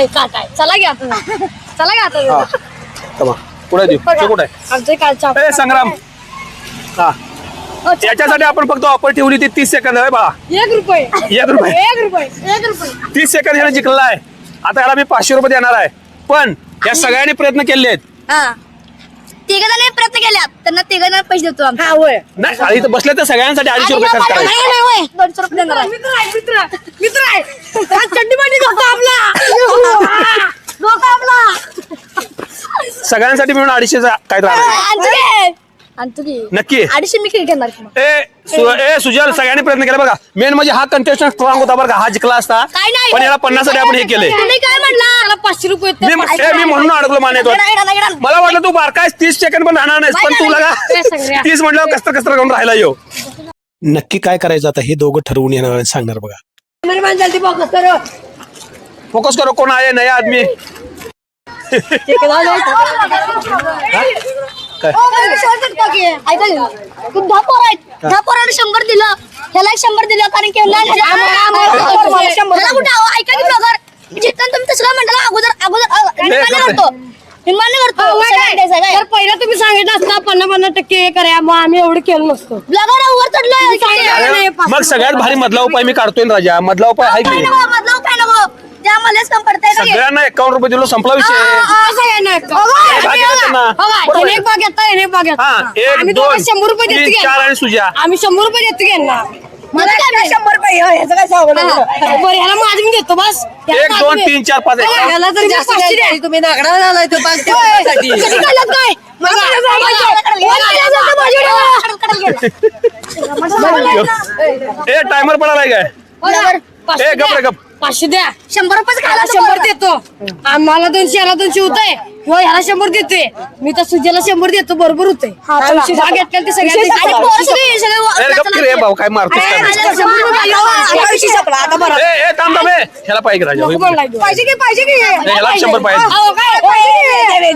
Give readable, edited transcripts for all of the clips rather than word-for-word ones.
काय चला घ्या चला घ्या आता कुठे देऊ कुठे आमचे कालच्या ए संग्राम हा याच्यासाठी आपण फक्त ऑफर ठेवली ती 30 सेकंद आहे बा 1 रुपये 1 रुपये 1 रुपये 1 रुपये 30 सेकंद ह्याला जिंकला आहे. आता याला मी 500 रुपये देणार आहे. पण या सगळ्यांनी प्रयत्न केले आहेत. तिघांनी प्रयत्न केल्या त्यांना तिघांना पैसे देतो आम्ही. हा होय नाही आणि इथं बसले तर सगळ्यांसाठी 250 रुपये खर्च करायचे. नाही होय 200 रुपये देणार आहे. मित्र आहे चड्डी मांडी धोका आपला सगळ्यांसाठी मिळून 250 काय राहणार आणतो की नक्की 250 मी किती घेणार मग? ए सुजल सगळ्यांनी प्रयत्न केला बघा. मेन म्हणजे हा कंटेस्टंट स्ट्रॉंग होता बरं का. हा जिंकला असता काय नाही. पण याला 50 साठी आपण हे केलंय. तुम्ही काय म्हणला त्याला 500 रुपये मी म्हणून अडकलो मान्यतो. मला वाटलं तू बारकाय 30 सेकंड पण राहणार नाहीस पण तू लगा 30 म्हटल्यावर कसं करून राहिला येऊ. नक्की काय करायचं आता हे दोघं ठरवून येणार सांगणार बघा. फोकस करो कोण आहे नया आदमी काय 10 पोरं आहेत 10 पोरांना 100 दिलं ह्याला 100 दिलं कारण की ह्याला कुठं ऐका की ब्लॉगर जिथं तुम्ही तसं म्हणलं अगोदर निर्माण करतो तर पहिला तुम्ही सांगितलं असता 50% हे करा मग आम्ही एवढं केलं नसतो ब्लॉगर वर चढलोय मग सगळ्यात भारी मधला उपाय मी काढतोय ना राजा. मधला उपाय आहे की मधला काय नको त्या मलाच कम पडताय सगळ्यांना 51 रुपये दिलो संपला विषय. एक भाग येता हा 1 2 100 रुपये 3 देतो 4 आणि सुजा आम्ही 100 रुपये देतो यांना मला काय 100 रुपये ह्याचं काय सांगू बरं ह्याला मग आधी मी देतो बस 1 2 3 4 5 ह्याला तरी जास्त द्यायची. तुम्ही नागडा झालाय तो कधी कळलं काय ए टायमर पडालाय काय ए गप रे गप 500 द्या 100 रुपये खायला 100 देतो आम्हाला 200 याला 200 होतंय हो ह्याला 100 देते मी तर सुजेला 100 देतो बरोबर होतंय भाग घेतलेला ते ए गप रे भाऊ काय मारतोस काय आता बरं ए थांब थांब ए ह्याला पाहिजे राजा पाहिजे की ह्याला 100 पाहिजे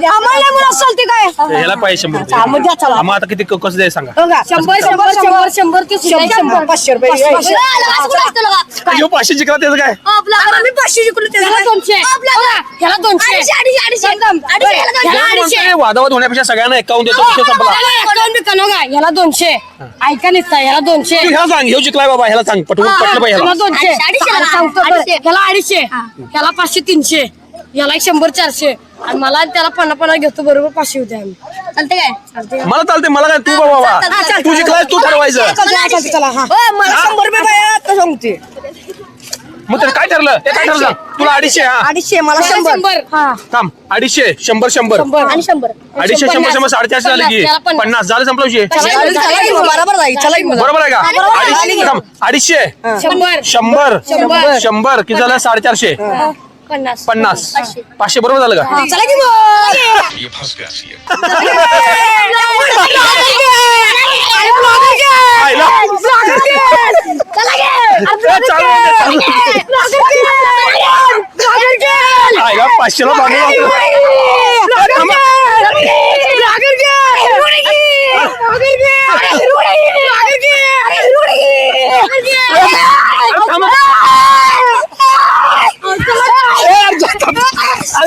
आम्हाला मुलं चालते काय ह्याला पाहिजे 100 मग द्या चला मग आता किती कसं द्यायचं सांगा 100 ते 100 500 रुपये ह्यो 500 जिंकला त्याचं काय आम्ही 500 जिंकलो ह्याला 200 ह्याला 200 वादावाद होण्यापेक्षा सगळ्यांना 51 देतो विषय संपला. ह्याला 200 ऐका निसता ह्याला 200 तू ह्याला सांग ह्यो जिंकलाय बाबा ह्याला सांग पटवून पटलं पाहिजे ह्याला ह्याला 200 सांगतो बरं. ह्याला 250 ह्याला 500 300 ह्याला 100 400 आणि मला त्याला 50 घेतो बरोबर 500 होते आम्ही चालते काय मला चालते मला काय तू बाबा तू जिंकलाय तू ठरवायचं मला 100 रुपये पाहिजे आता सांगते मग तर काय ठरलं ते काय ठरलं तुला 250 हा 250 मला 100 थांब 250 100 आणि 100 250 100 450 झाले की 50 झालं संपलं विषय बरोबर जाईल चला की बरोबर आहे का 250 100 किती झालं 450 50 500 बरोबर झालं का चला की आयला. आयला 500 ला बांधून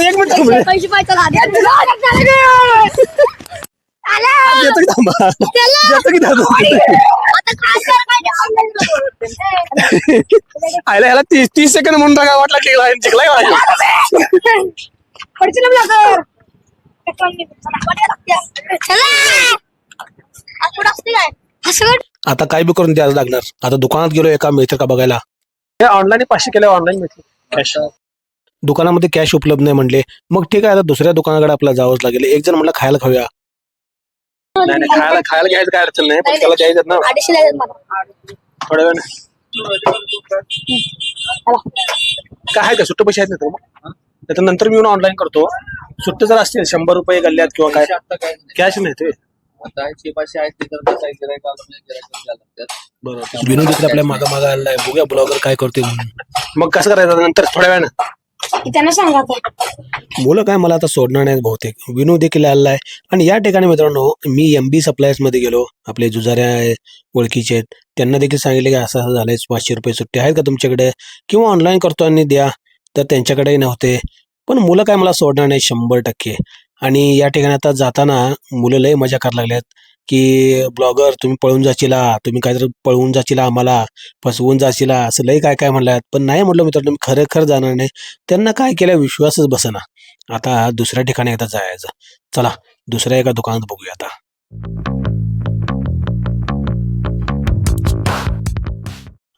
एक मिनिट थांब रे. पैसे पाहिजे येतो की थांबा येतो की थांबा आयला ह्याला 30 सेकंड म्हणून टाका वाटला जिंकलाय आता काय बी करून द्यायला लागणार. आता दुकानात गेलो एका मिळतं का बघायला ऑनलाईन 500 केलं ऑनलाईन मिळते कॅश दुकानामध्ये कॅश उपलब्ध नाही म्हणले मग ठीक आहे आता दुसऱ्या दुकानाकडे आपल्याला जावंच लागेल. एक जण म्हणलं खायला खाऊया नाही खायला घ्यायचं काय अडचण नाही पण त्याला द्यायचं ना 250 थोड्या वेळ काय आहे का सुट्टे पैसे आहेत ना तर नंतर मी येऊन ऑनलाईन करतो. सुट्टे जर असतील 100 रुपये गल्ल्यात किंवा काय कॅश नाही ते बरोबर विनोद इकडे आपल्या मागा मागा आलाय बघूया ब्लॉगर काय करते मग कसं करायचं नंतर थोड्या वेळानं त्यांना सांगा मुलं काय मला आता सोडणार नाहीत बहुतेक. विनू देखील आलाय आणि या ठिकाणी मित्रांनो मी MB सप्लायर्स मध्ये गेलो. आपले जुजाऱ्या ओळखीचे आहेत त्यांना देखील सांगितले की असं झालंय 500 रुपये सुट्टे आहेत का तुमच्याकडे किंवा ऑनलाईन करतो आणि द्या तर त्यांच्याकडेही नव्हते. पण मुलं काय मला सोडणार नाही 100%. आणि या ठिकाणी आता जाताना मुलं लय मजा करायला लागल्यात की ब्लॉगर तुम्ही पळून जाचिला, तुम्ही काहीतरी पळवून जाचिला, आम्हाला फसवून जाचिला, असं लय काय काय म्हणल्यात. पण नाही म्हटलं मित्रांनो, मी खरं जाणार नाही. त्यांना काय केलं विश्वासच बसना. आता दुसऱ्या ठिकाणी एकदा जायचं. चला दुसऱ्या एका दुकानात बघूया आता.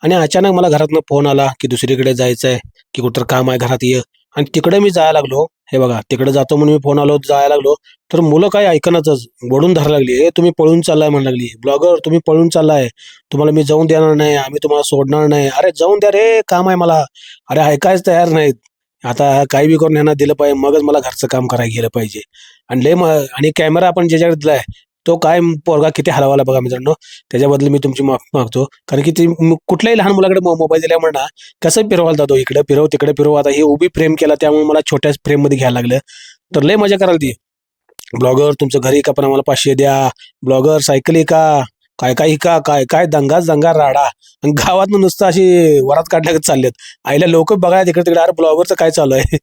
आणि अचानक मला घरातनं फोन आला की दुसरीकडे जायचंय, की कुठं काम आहे घरात ये. आणि तिकडे मी जायला लागलो. हे बघा तिकडे जातो म्हणून मी फोन आलो जायला लागलो, तर मुलं काय ऐकनातच वडून धरायला लागली. ए तुम्ही पळून चाललाय म्हणायला लागली, ब्लॉगर तुम्ही पळून चाललाय, तुम्हाला मी जाऊन देणार नाही, आम्ही तुम्हाला सोडणार नाही. अरे जाऊन द्या रे, काम आहे मला. अरे ऐकायच तयार नाहीत. आता काही बी करून यांना दिलं पाहिजे, मगच मला घरचं काम करायला गेलं पाहिजे. आणि आणि कॅमेरा आपण ज्याच्याकडे दिलाय तो काय पोरगा किती हलवाला बघा मित्रांनो. त्याच्याबद्दल मी तुमची माफी मागतो. कारण की कुठल्याही लहान मुलाकडे मोबाईल दिल्यामुळे ना कसं फिरवायला जातो, इकडे फिरव तिकडे फिरव. आता ही उभी फ्रेम केला त्यामुळे मला छोट्या फ्रेम मध्ये घ्यायला लागलं. तर लय मजा करायला ती. ब्लॉगर तुमचं घरी का पण आम्हाला 500 द्या, ब्लॉगर सायकली का काय काय का काय काय दंगा राडा. आणि गावात नुसतं अशी वरात काढल्या चाललेत. आईला लोक बघायला तिकडे तिकडे, अरे ब्लॉगरचं काय चालू आहे.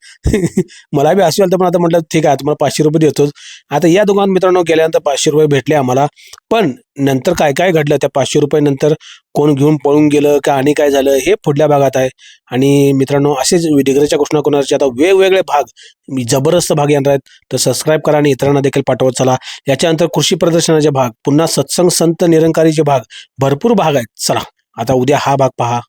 मला बी अशी वाटतं, पण आता म्हटलं ठीक आहे तुम्हाला 500 रुपये देतोच. आता या दुकानात मित्रांनो गेल्यानंतर 500 रुपये भेटले आम्हाला. पण नंतर काय काय घडलं त्या 500 रुपये नंतर, कोण घेऊन पळून गेलं का आणि काय झालं हे पुढल्या भागात आहे. आणि मित्रांनो असेच डिग्रीच्या घोषणा कोणाचे आता वेगवेगळे भाग जबरदस्त भाग येणार आहेत. तर सबस्क्राईब करा आणि इतरांना देखील पाठवत चला. याच्यानंतर कृषी प्रदर्शनाचे भाग, पुन्हा सत्संग संत निरंकारीचे भाग, भरपूर भाग आहेत. चला आता उद्या हा भाग पहा.